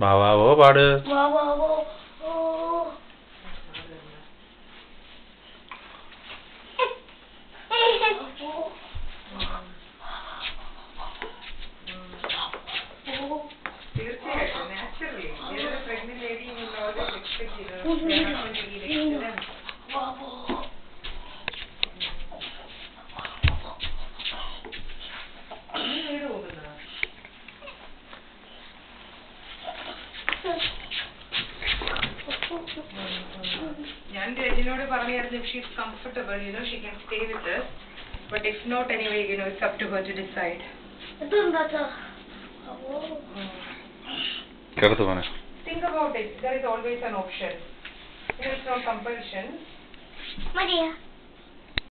വാവാവോ പാട്. തീർച്ചയായിട്ടും നാച്ചുറലി ഏതൊരു പ്രഗ്നന്റ് ലേഡി ഓൾവേസ് എക്സ്പെക്ട് ചെയ്തത് വീട് പോകുന്നത്. ഞാൻ രജനോട് പറഞ്ഞായിരുന്നു if she is comfortable, she can stay with us. But if not, anyway, it's up to her to decide. Think about it. There is always an option. It's not compulsion. Maria.